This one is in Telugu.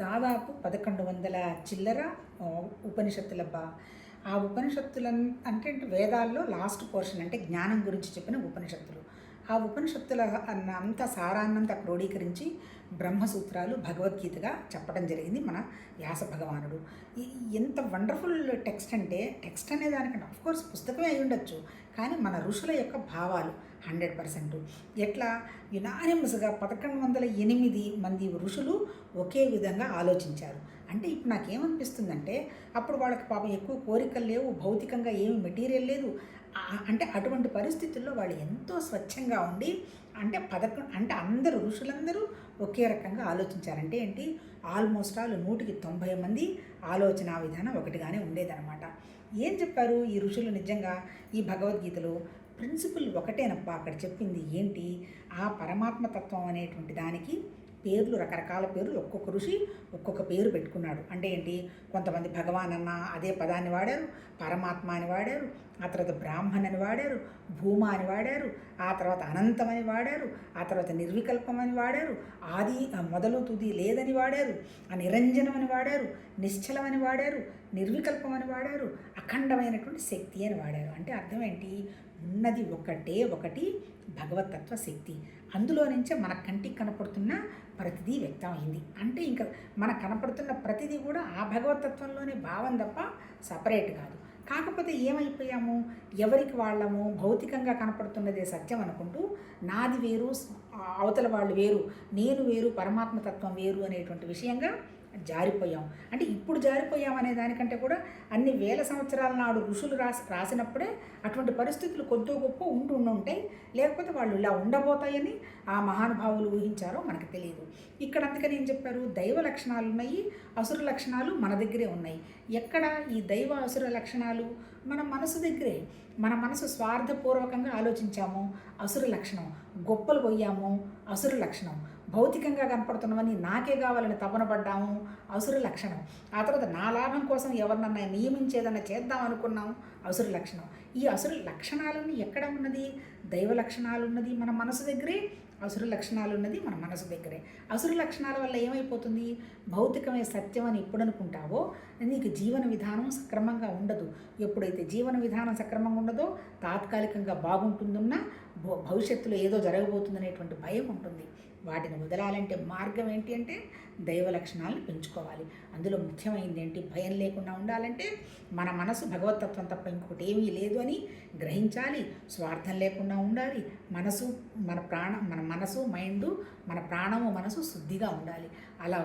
దాదాపు 1100 చిల్లర ఉపనిషత్తులబ్బా. ఆ ఉపనిషత్తుల అంటే వేదాల్లో లాస్ట్ పోర్షన్ అంటే జ్ఞానం గురించి చెప్పిన ఉపనిషత్తులు. ఆ ఉపనిషత్తుల అంత సారాన్నంతా క్రోడీకరించి బ్రహ్మసూత్రాలు భగవద్గీతగా చెప్పడం జరిగింది మన వ్యాస భగవానుడు. ఎంత వండర్ఫుల్ టెక్స్ట్ అంటే, టెక్స్ట్ అనే దానికంటే అఫ్కోర్స్ పుస్తకమే అయి ఉండొచ్చు, కానీ మన ఋషుల యొక్క భావాలు 100%. ఎట్లా యునానిమస్గా 1108 మంది ఋషులు ఒకే విధంగా ఆలోచించారు. అంటే ఇప్పుడు నాకేమనిపిస్తుందంటే, అప్పుడు వాళ్ళకి పాపం ఎక్కువ కోరికలు లేవు, భౌతికంగా ఏమి మెటీరియల్ లేదు. అంటే అటువంటి పరిస్థితుల్లో వాళ్ళు ఎంతో స్వచ్ఛంగా ఉండి అంటే అందరూ ఋషులందరూ ఒకే రకంగా ఆలోచించారంటే ఏంటి, ఆల్మోస్ట్ ఆల్ 190 మంది ఆలోచన విధానం ఒకటిగానే ఉండేదన్నమాట. ఏం చెప్పారు ఈ ఋషులు నిజంగా ఈ భగవద్గీతలో? ప్రిన్సిపల్ ఒకటేనప్ప అక్కడ చెప్పింది ఏంటి, ఆ పరమాత్మ తత్వం అనేటువంటి దానికి పేర్లు, రకరకాల పేర్లు, ఒక్కొక్క ఋషి ఒక్కొక్క పేరు పెట్టుకున్నాడు. అంటే ఏంటి, కొంతమంది భగవాన్ అన్న అదే పదాన్ని వాడారు, పరమాత్మ అని వాడారు, ఆ తర్వాత బ్రాహ్మణ్ అని వాడారు, భూమ అని వాడారు, ఆ తర్వాత అనంతం అని వాడారు, ఆ తర్వాత నిర్వికల్పం అని వాడారు, ఆది మొదలు తుది లేదని వాడారు, ఆ నిరంజనం అని వాడారు, నిశ్చలం అని వాడారు, నిర్వికల్పం అని వాడారు, అఖండమైనటువంటి శక్తి అని వాడారు. అంటే అర్థం ఏంటి, ఉన్నది ఒకటి భగవతత్వ శక్తి. అందులో నుంచే మన కంటికి కనపడుతున్న ప్రతిదీ వ్యక్తమైంది. అంటే ఇంకా మనకు కనపడుతున్న ప్రతిదీ కూడా ఆ భగవతత్వంలోనే భావం తప్ప సపరేట్ కాదు. కాకపోతే ఏమైపోయాము, ఎవరికి వాళ్ళము భౌతికంగా కనపడుతున్నదే సత్యం అనుకుంటూ నాది వేరు, అవతల వాళ్ళు వేరు, నేను వేరు, పరమాత్మతత్వం వేరు అనేటువంటి విషయంగా జారిపోయాం. అంటే ఇప్పుడు జారిపోయాం అనే దానికంటే కూడా అన్ని వేల సంవత్సరాల నాడు ఋషులు రాసినప్పుడే అటువంటి పరిస్థితులు కొద్దో గొప్ప ఉంటాయి. లేకపోతే వాళ్ళు ఇలా ఉండబోతాయని ఆ మహానుభావులు ఊహించారో మనకు తెలియదు. ఇక్కడ అందుకని ఏం చెప్పారు, దైవ లక్షణాలు ఉన్నాయి, అసుర లక్షణాలు మన దగ్గరే ఉన్నాయి. ఎక్కడ ఈ దైవ అసుర లక్షణాలు? మన మనసు దగ్గరే. మన మనసు స్వార్థపూర్వకంగా ఆలోచించాము, అసుర లక్షణం. గొప్పలు పోయాము, అసుర లక్షణం. భౌతికంగా కనపడుతున్నవన్నీ నాకే కావాలని తపన పడ్డాము, అసుర లక్షణం. ఆ తర్వాత నా లాభం కోసం ఎవరినన్నా నియమించేదన్నా చేద్దాం అనుకున్నాం, అసుర లక్షణం. ఈ అసుర లక్షణాలన్నీ ఎక్కడ ఉన్నది? దైవ లక్షణాలు ఉన్నది మన మనసు దగ్గరే, అసుర లక్షణాలు ఉన్నది మన మనసు దగ్గరే. అసుర లక్షణాల వల్ల ఏమైపోతుంది, భౌతికమే సత్యం అని ఎప్పుడు అనుకుంటావో నీకు జీవన విధానం సక్రమంగా ఉండదు. ఎప్పుడైతే జీవన విధానం సక్రమంగా ఉండదో తాత్కాలికంగా బాగుంటుందన్నా భవిష్యత్తులో ఏదో జరగబోతుందనేటువంటి భయం ఉంటుంది. వాటిని వదలాలంటే మార్గం ఏంటి అంటే దైవ లక్షణాలను పెంచుకోవాలి. అందులో ముఖ్యమైనది ఏంటి, భయం లేకుండా ఉండాలంటే మన మనసు భగవతత్వం తప్ప ఇంకొకటి ఏమీ లేదు అని గ్రహించాలి. స్వార్థం లేకుండా ఉండాలి. మన మనసు మైండు, మన ప్రాణము మనసు శుద్ధిగా ఉండాలి. అలా